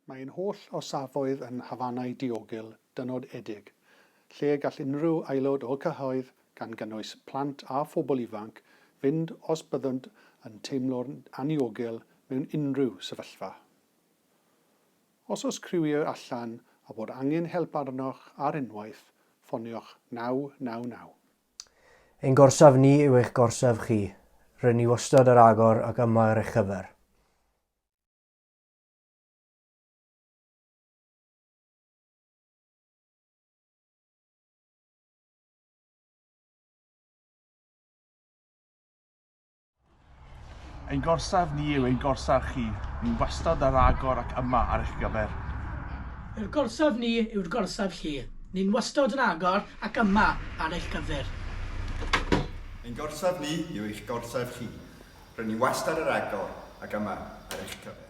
Mae'n holl orsafoedd yn Hafanau Diogel dynodedig, lle gall unrhyw aelod o'r cyhoedd, gan gynnwys plant a phobl ifanc, fynd os byddent yn teimlo'n aniogel mewn unrhyw sefyllfa. Os oes criwiau allan a bod angen help arnoch ar unwaith, ffoniwch 999. Ein gorsaf ni yw eich gorsaf chi. Rydyn ni wastad ar agor ac yma ar eich cyfer. Ein gorsaf ni yw ein gorsaf chi. Ni'n wastad ar agor ac yma ar eich gyfer. Yr gorsaf ni yw'r gorsaf chi. Ni'n wastad yn agor ac yma ar eich gyfer. Ein gorsaf ni yw eich gorsaf chi. Rydyn ni wastad ar agor ac yma ar eich cyfer.